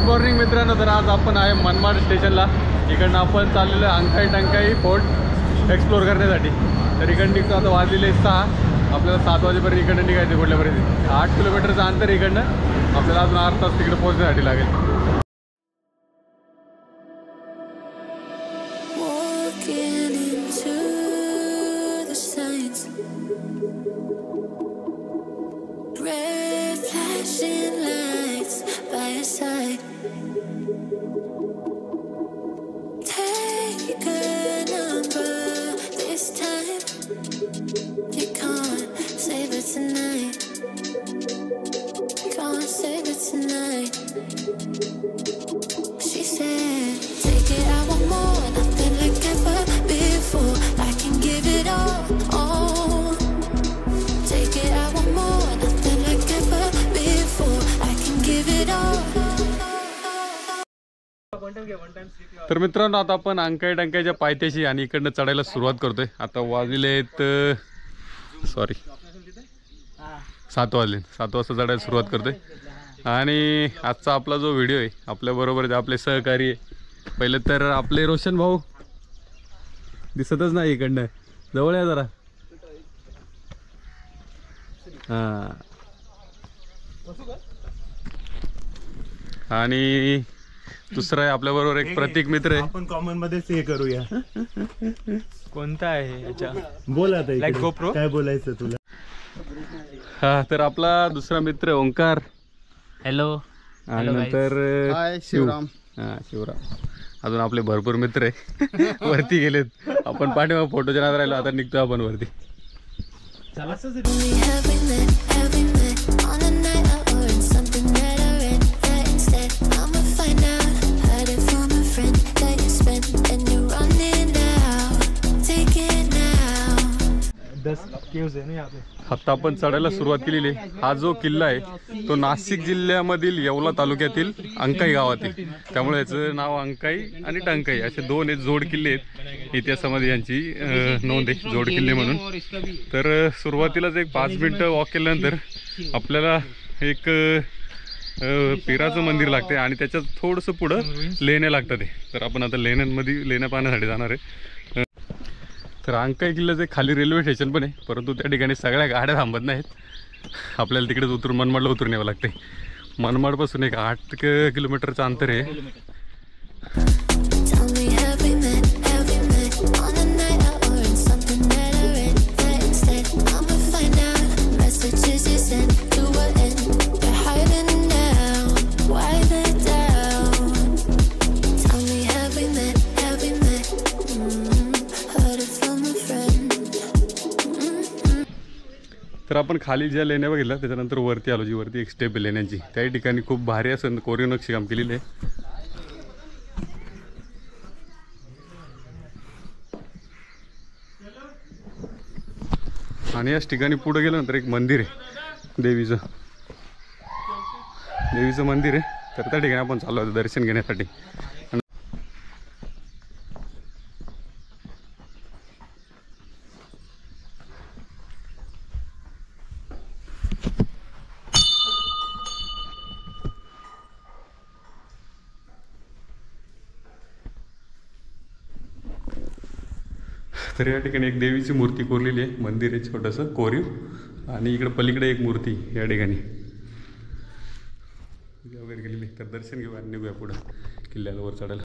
Morning मित्रांनो, तर आज आपण आहे मनमाड स्टेशनला. इकडनं आपण चाललेलो आहे अंकाई टंकाई फोर्ट एक्सप्लोर करण्यासाठी. तर इकडं निघतो आता वाजलेले 6. आपल्याला 7 वाजेपर्यंत इकडनं निघायचं कुठल्यापर्यंत. 8 किलोमीटरचं अंतर इकडनं. आपल्याला अजून 8 तास तिकडे पोहोचण्यासाठी लागेल. तर मित्रांनो, आता आपण अंकाई टंकाईच्या पायथ्याशी आणि इकडनं चढायला सुरुवात करतोय. आता वाजले आहेत 7 वाजले. 7 वाजता चढायला सुरुवात करतोय. आणि आजचा आपला जो व्हिडिओ आहे, आपल्याबरोबर जे आपले सहकारी आहे, पहिले तर आपले रोशन भाऊ दिसतच नाही इकडनं, जवळ आहे जरा. हां, आणि दुसरा आहे आपल्याबरोबर एक प्रतीक मित्र आहे. आपण कॉमन मध्ये हे करूया. कोणता आहे याच्या? बोला आता लाईक गोप्रो काय बोलायचं तुला? हा, तर आपला दुसरा मित्र ओंकार. हॅलो. आणि नंतर शिवराम. हा, शिवराम. अजून आपले भरपूर मित्र आहे. वरती गेलेत. आपण पाठीमागे फोटोच्या नादात राहिलो. आता निघतो आपण वरती. आता आपण चढायला सुरुवात केलेली आहे. हा जो किल्ला आहे तो नाशिक जिल्ह्यामधील येवला तालुक्यातील अंकाई गावातील, त्यामुळे याचं नाव अंकाई आणि टंकाई असे 2 जोड किल्ले आहेत. इतिहासामध्ये यांची नोंद आहे जोड किल्ले म्हणून. तर सुरुवातीलाच एक 5 मिनिटं वॉक केल्यानंतर आपल्याला एक पिराचं मंदिर लागते आणि त्याच्यात थोडंसं पुढं लेण्या लागतात. तर आपण आता लेण्या पाहण्यासाठी जाणार आहे. तर अंकाई किल्ल्याचं खाली रेल्वे स्टेशन पण आहे, परंतु त्या ठिकाणी सगळ्या गाड्या थांबत नाहीत. आपल्याला तिकडेच उतरून मनमाडला उतरून यावं लागते. मनमाडपासून एक 8 किलोमीटरचं अंतर आहे. तर आपण खाली ज्या लेण्या बघितल्या त्याच्यानंतर वरती आलो, जी वरती एक स्टेप आहे लेण्यांची. त्याही ठिकाणी खूप भारी असं कोरीव नक्षीकाम केलेलं आहे. आणि याच ठिकाणी पुढे गेल्यानंतर एक मंदिर आहे, देवीचं मंदिर आहे. तर त्या ठिकाणी आपण चाललो होतो दर्शन घेण्यासाठी. तर या ठिकाणी एक देवीची मूर्ती कोरलेली आहे. मंदिर आहे छोटंसं कोरीव. आणि इकडे पलीकडे एक मूर्ती या ठिकाणी वगैरे गेलेली. तर दर्शन घेऊ आणि निघूया पुढं किल्ल्याला वर चढायला.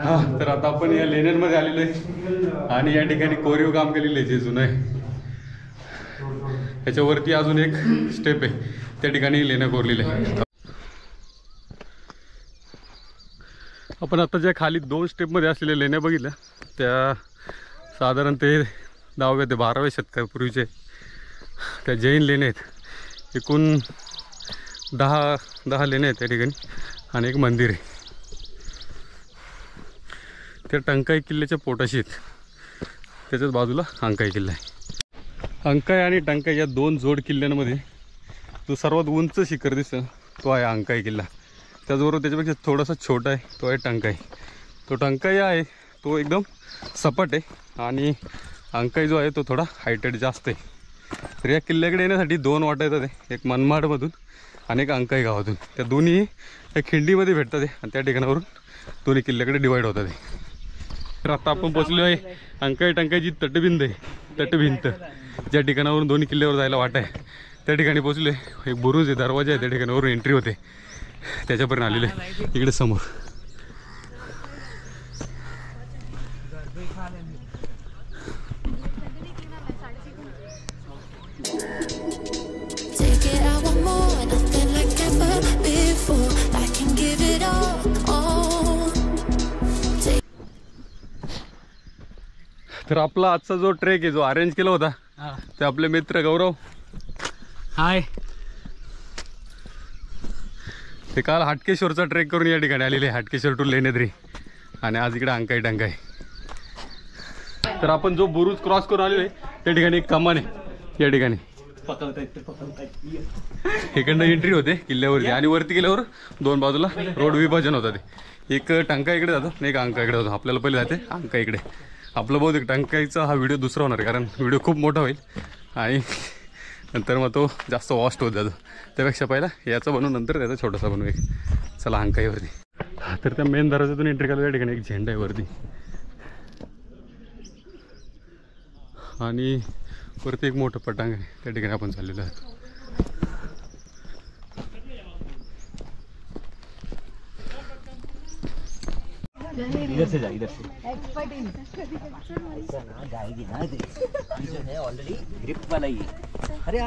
हा, तर आता आपण या लेण्यांमध्ये आलेलो आहे आणि या ठिकाणी कोरीव काम केलेलं आहे जे जुनं आहे. त्याच्यावरती अजून एक स्टेप आहे, त्या ठिकाणी लेण्या कोरलेल्या आहे. आपण आता ज्या खाली 2 स्टेपमध्ये असलेल्या लेण्या बघितल्या त्या साधारण ते 10व्या ते 12व्या शतकापूर्वीचे त्या जैन लेण्या आहेत. एकूण 10 लेण्या आहेत त्या ठिकाणी आणि एक मंदिर आहे. त्या टंकाई किल्ल्याच्या पोटाशी आहेत. त्याच्याच बाजूला अंकाई किल्ला आहे. अंकाई आणि टंकाई या 2 जोड किल्ल्यांमध्ये जो सर्वात उंच शिखर दिसतं तो आहे अंकाई किल्ला. त्याचबरोबर त्याच्यापेक्षा थोडासा छोटा आहे तो आहे टंकाई. तो टंकाई आहे तो एकदम सपाट आहे आणि अंकाई जो आहे तो थोडा हायटेड जास्त आहे. तर या किल्ल्याकडे येण्यासाठी 2 वाटा येतात. एक मनमाडमधून आणि एक अंकाई गावातून. त्या दोन्ही या खिंडीमध्ये भेटतात आणि त्या ठिकाणावरून दोन्ही किल्ल्याकडे डिवाईड होतात. तर आता आपण पोचलो आहे अंकाई टंकाईची तटभिंत आहे. तटभिंत ज्या ठिकाणावरून दोन्ही किल्ल्यावर जायला वाट आहे त्या ठिकाणी पोचले. एक बुरुज आहे, दरवाजा आहे, त्या ठिकाणावरून एंट्री होते. त्याच्यापर्यंत आलेले इकडे समोर. तर आपला आजचा जो ट्रेक आहे जो अरेंज केला होता ते आपले मित्र गौरव. हाय. ते काल हाटकेश्वरचा ट्रेक करून या ठिकाणी आलेले. हाटकेश्वर टू लेण्याद्री आणि आज इकडे अंकाई टंकाई. तर आपण जो बुरुज क्रॉस करून आलेलो आहे त्या ठिकाणी एक कमान आहे. या ठिकाणी इकडनं एंट्री होते किल्ल्यावरती आणि वरती गेल्यावर 2 बाजूला रोड विभाजन होतं. ते एक टंका इकडे जातो आणि एक अंका इकडे जातो. आपल्याला पहिले जाते अंका इकडे. आपलं बहुतेक टंकाईचा हा व्हिडिओ दुसरा होणार कारण व्हिडिओ खूप मोठा होईल आणि नंतर मग तो जास्त वॉस्ट होत जातो. त्यापेक्षा पहिला याचा बनवून नंतर त्याचा छोटासा बनवू एक. चला अंकाईवरती. तर त्या मेन दरवाजातून एंट्री केलं. त्या ठिकाणी एक झेंडा आहे वरती आणि वरती एक मोठं पटांग आहे. त्या ठिकाणी आपण चाललेलो आहोत. इधर से जा, इधर से ऐसा ना जाएगी ना दे जो है ऑलरेडी ग्रिप वाला ही है. अरे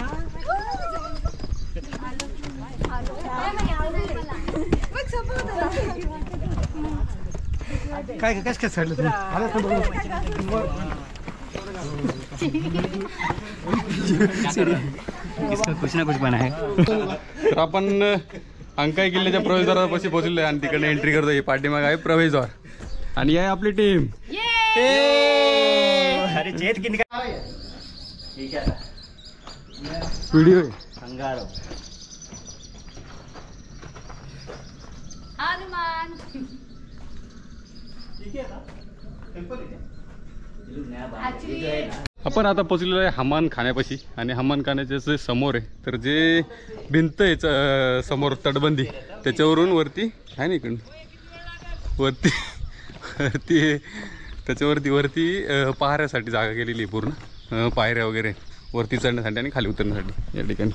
काय कस काय चढलं तुम्ही आला तर इसका कुछ ना कुछ बना है. तर आपण अंकाई किल्ल्याच्या प्रवेशद्वारापाशी पोहोचलो आहे आणि तिकडे एंट्री करतोय. पाठीमागे आहे प्रवेशद्वार आणि आहे आपली टीम. अरे चेत की निकाल ठीक है व्हिडिओ अंगारो हनुमान. ठीक है ना टेंपल है आपण आता पोचलेलो आहे हमान खाण्यापाशी आणि हमान खाण्याच्या जे समोर आहे तर जे भिंत आहे समोर तटबंदी त्याच्यावरून वरती आहे ना इकडून वरती वरती त्याच्यावरती वरती पहाऱ्यासाठी जागा केलेली आहे. पूर्ण पायऱ्या वगैरे वरती चढण्यासाठी आणि खाली उतरण्यासाठी या ठिकाणी.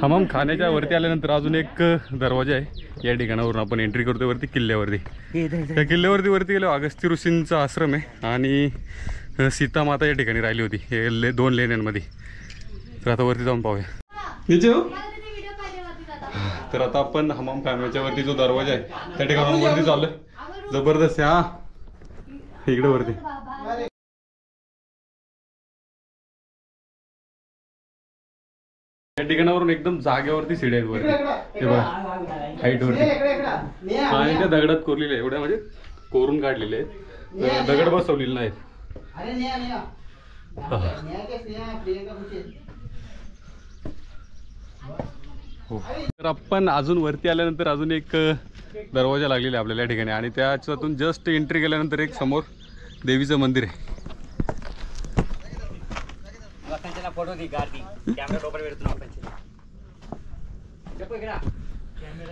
हमाम खाण्याच्या वरती आल्यानंतर अजून एक दरवाजा आहे. या ठिकाणावरून आपण एंट्री करतोय वरती किल्ल्यावरती. त्या किल्ल्यावरती वरती गेलो अगस्त्य ऋषींचा आश्रम आहे आणि सीता माता या ठिकाणी राहिली होती हे 2 लेण्यांमध्ये. तर आता वरती जाऊन पाहूया. तर आता आपण हमाम खाण्याच्या वरती जो दरवाजा आहे त्या ठिकाणावरून वरती चाललोय. जबरदस्त हा इकडे वरती. या ठिकाणावरून एकदम जागेवरती सीडी आहेत वरती. हे बघा हाईट वरती आणि त्या दगडात कोरलेले एवढ्या म्हणजे कोरून काढलेले आहेत. दगड बसवलेले नाहीत. तर आपण अजून वरती आल्यानंतर अजून एक दरवाजा लागलेला आहे आपल्याला या ठिकाणी आणि त्याच्यातून जस्ट एंट्री केल्यानंतर एक समोर देवीचं मंदिर आहे.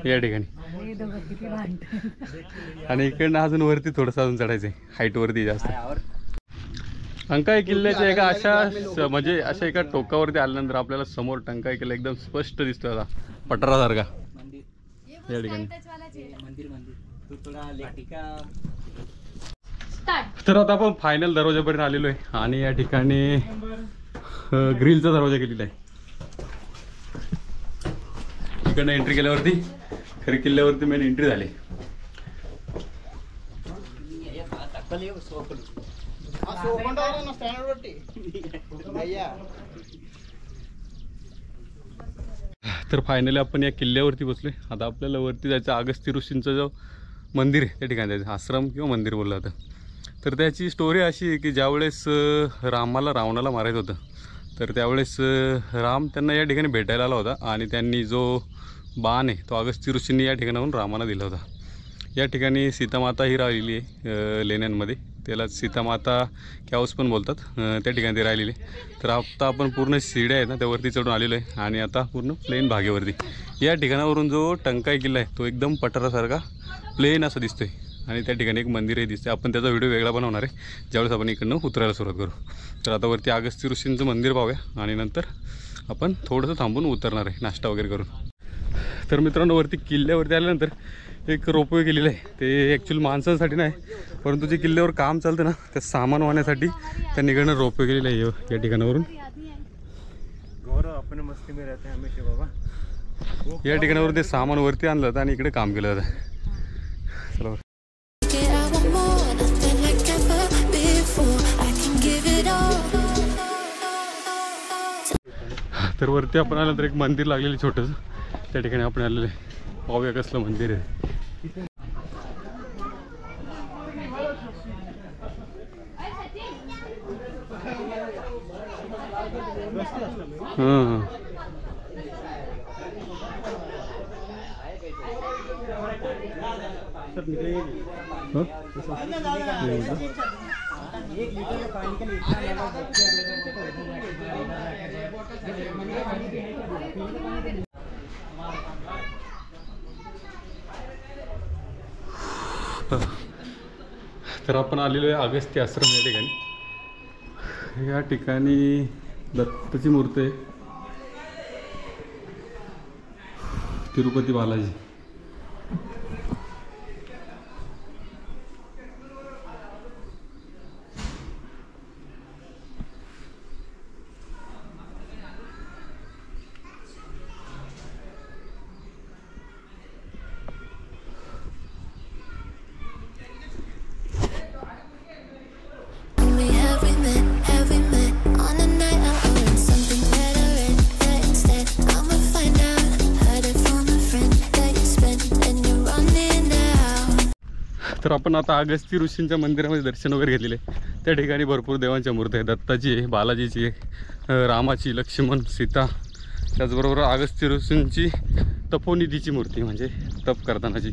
या ठिकाणी आणि इकडनं अजून वरती थोडंसं अजून चढायचंय. हाईट वरती जास्त. अंकाई किल्ल्याच्या एका अशा म्हणजे अशा एका टोकावरती आल्यानंतर आपल्याला समोर टंकाई किल्ला एकदम स्पष्ट दिसतो आता पठारासारखा या ठिकाणी. तर आता आपण फायनल दरवाजापर्यंत आलेलो आहे आणि या ठिकाणी ग्रिलचा दरवाजा केलेला आहे. इकडनं एंट्री केल्यावरती खरी किल्ल्यावरती मेन एंट्री झाली. तर फायनली आपण या किल्ल्यावरती बसलो. आता आपल्याला वरती जायचं. अगस्त्य ऋषींचं जो मंदिर आहे त्या ठिकाणी जायचं. आश्रम किंवा मंदिर बोललं जातं. तर त्याची स्टोरी अशी आहे की ज्यावेळेस रामाला रावणाला मारायचं होतं, तर त्यावेळेस राम त्यांना या ठिकाणी भेटायला आला होता आणि त्यांनी जो बाण आहे तो अगस्त्य ऋषींनी या ठिकाणाहून रामाला दिला होता. या ठिकाणी सीतामाता ही राहिलेली आहे लेण्यांमध्ये. त्याला सीतामाता कॅव्स पण बोलतात. त्या ठिकाणी ती राहिलेली. तर आता आपण पूर्ण शिड्या आहेत ना त्यावरती चढून आलेलो आहे आणि आता पूर्ण प्लेन भागेवरती. या ठिकाणावरून जो टंकाई किल्ला आहे तो एकदम पठारासारखा प्लेन असं दिसतोय आणि त्या ठिकाणी एक मंदिरही दिसते. आपण त्याचा व्हिडिओ वेगळा बनवणार आहे ज्यावेळेस आपण इकडनं उतरायला सुरुवात करू. तर आता वरती अगस्त्य ऋषींचं मंदिर पाहूया आणि नंतर आपण थोडंसं थांबून उतरणार आहे नाश्ता वगैरे करून. तर मित्रांनो, वरती किल्ल्यावरती आल्यानंतर एक रोपवे केलेलं आहे. ते ॲक्च्युअली माणसांसाठी नाही, परंतु जे किल्ल्यावर काम चालतं ना त्या सामान वाहण्यासाठी त्यांनी इकडनं रोपवे केलेलं आहे या ठिकाणावरून. गौरव आपण मस्ती में रहते हैं हमेशा बाबा. या ठिकाणावरून ते सामान वरती आणलं जातं आणि इकडे काम केलं जातं. चला तर वरती आपण आल्यानंतर एक मंदिर लागलेलं छोटंसं, त्या ठिकाणी आपण आलेलं आहे. पाहूया कसलं मंदिर आहे. हां तर आपण आलेलो आहे अगस्त्य आश्रम या ठिकाणी. या ठिकाणी दत्ताची मूर्ती आहे. तिरुपती बालाजी. तर आपण आता अगस्त्य ऋषींच्या मंदिरामध्ये दर्शन वगैरे घेतलेले. त्या ठिकाणी भरपूर देवांच्या मूर्ती आहेत. दत्ताची आहे, बालाजीची आहे, रामाची, लक्ष्मण, सीता, त्याचबरोबर अगस्त्य ऋषींची तपोनिधीची मूर्ती म्हणजे तप करतानाची.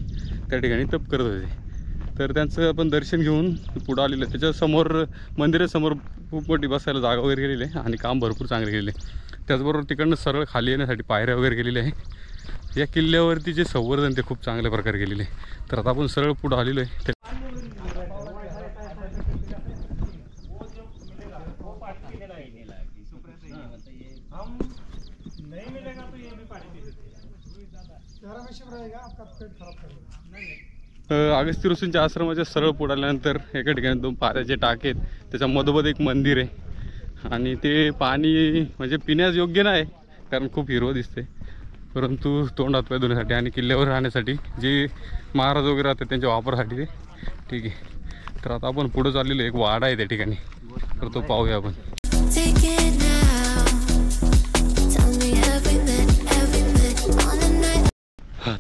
त्या ठिकाणी तप करत होते. तर त्यांचं आपण दर्शन घेऊन पुढं आलेलं आहे. त्याच्यासमोर मंदिरासमोर खूप मोठी बसायला जागा वगैरे केलेली आहे आणि काम भरपूर चांगले केलेले आहे. त्याचबरोबर तिकडनं सरळ खाली येण्यासाठी पायऱ्या वगैरे केलेल्या आहे. या किल्ल्यावरती जे संवर्धन ते खूप चांगल्या प्रकारे केलेले आहे. तर आता आपण सरळ पुढं आलेलो आहे. अगस्त्य ऋषींच्या आश्रमाच्या सरळ पुढे आल्यानंतर एका ठिकाणी 2 पाण्याचे टाके आहेत. त्याच्या मधोमध एक मंदिर आहे आणि ते पाणी म्हणजे पिण्यास योग्य नाही कारण खूप हिरवं दिसते, परंतु तोंड हात पाय धुण्यासाठी आणि किल्ल्यावर राहण्यासाठी जे महाराज वगैरे राहतात त्यांच्या वापरासाठी ते ठीक आहे. तर आता आपण पुढं चाललेलो एक वाडा आहे त्या ठिकाणी, तर तो पाहूया आपण.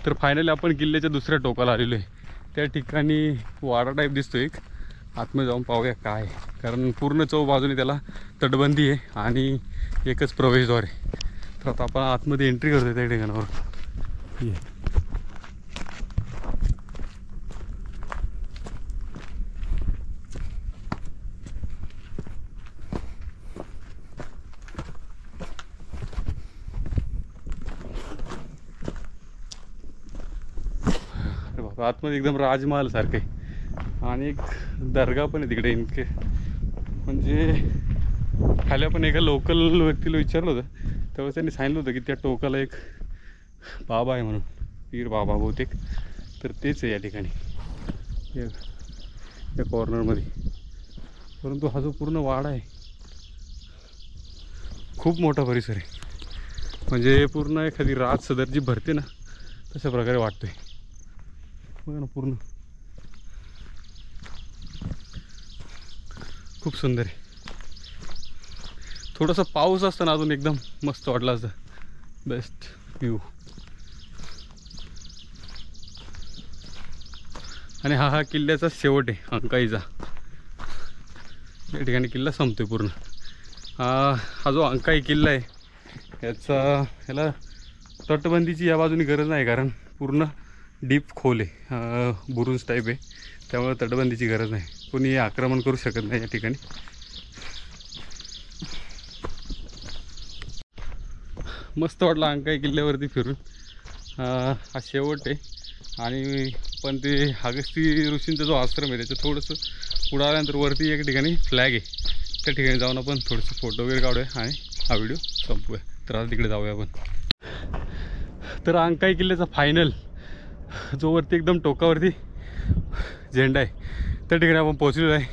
तर फायनली आपण किल्ल्याच्या दुसऱ्या टोकाला आलेलो आहे. त्या ठिकाणी वाडा टाईप दिसतो एक. आतमध्ये जाऊन पाहूया काय, कारण पूर्ण चौबाजूने त्याला तटबंदी आहे आणि एकच प्रवेशद्वार आहे. तर आता आपण आतमध्ये एंट्री करतोय त्या ठिकाणावर. आतमध्ये एकदम राजमहाल सारखे आणि एक दर्गा पण आहे तिकडे. इनके म्हणजे खाली आपण एका लोकल व्यक्तीला विचारलं होतं तेव्हा त्यांनी सांगितलं होतं की त्या टोकाला एक बाबा आहे म्हणून, पीर बाबा बहुतेक. तर तेच आहे या ठिकाणी या कॉर्नरमध्ये. परंतु हा जो पूर्ण वाडा आहे खूप मोठा परिसर आहे. म्हणजे पूर्ण एखादी रात सदर जी भरते ना तशा प्रकारे वाटतोय बघा ना. पूर्ण खूप सुंदर आहे. थोडासा पाऊस असताना अजून एकदम मस्त वाटलं असतं. बेस्ट. व्ह्यू. आणि हा किल्ल्याचा शेवट आहे अंकाईचा. या ठिकाणी किल्ला संपतोय पूर्ण. हा जो अंकाई किल्ला आहे याला तटबंदीची या बाजूनी गरज नाही, कारण पूर्ण डीप खोल आहे, बुरुज टाईप आहे, त्यामुळे तटबंदीची गरज नाही. कोणी आक्रमण करू शकत नाही या ठिकाणी. मस्त वाटलं अंकाई किल्ल्यावरती फिरून. हा शेवट आहे. आणि पण ते अगस्ती ऋषींचा जो आश्रम आहे त्याचं थोडंसं पुढं आल्यानंतर वरती एक ठिकाणी फ्लॅग आहे, त्या ठिकाणी जाऊन आपण थोडेसे फोटो वगैरे काढूया आणि हा व्हिडिओ संपवूया. तर आता तिकडे जाऊया आपण. तर अंकाई किल्ल्याचा फायनल जो वरती एकदम टोकावरती झेंडा आहे त्या ठिकाणी आपण पोहोचलेलो आहे.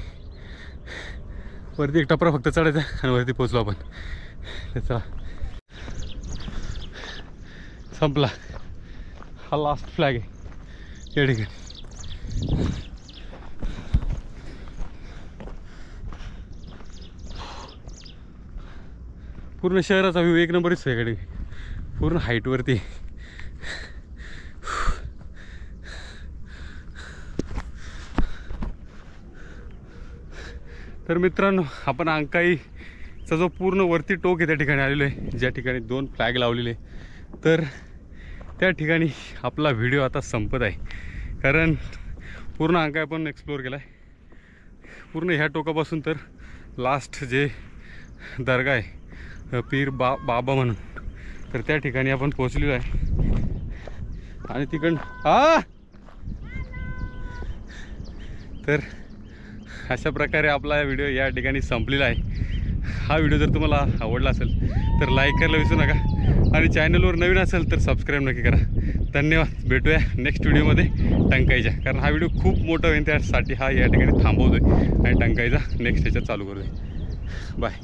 वरती एक टपरा फक्त चढायचा आणि वरती पोहोचलो आपण. त्याचा संपला. हा लास्ट फ्लॅग आहे या ठिकाणी. पूर्ण शहराचा व्ह्यू एक नंबरच आहे. पूर्ण हाईटवरती. तर मित्रांनो, आपण अंकाईचा जो पूर्ण वरती टोक आहे त्या ठिकाणी आलेलो आहे, ज्या ठिकाणी 2 फ्लॅग लावलेले. तर त्या ठिकाणी आपला व्हिडिओ आता संपत आहे, कारण पूर्ण अंकाई आपण एक्सप्लोअर केला आहे. पूर्ण ह्या टोकापासून तर लास्ट जे दर्गा आहे पीर बाबा म्हणून, तर त्या ठिकाणी आपण पोहोचलेलो आहे. आणि तिकडं तर अशा प्रकारे आपला व्हिडिओ या ठिकाणी संपलेला आहे. हा व्हिडिओ जर तुम्हाला आवडला असेल तर लाईक करायला विसरू नका, आणि चॅनलवर नवीन असेल तर सबस्क्राईब नक्की करा. धन्यवाद. भेटूया नेक्स्ट व्हिडिओमध्ये टंकाईच्या, कारण हा व्हिडिओ खूप मोठा होईल, त्यासाठी हा या ठिकाणी थांबवतो आहे आणि टंकाईचा नेक्स्ट ह्याच्यात चालू करूया. बाय.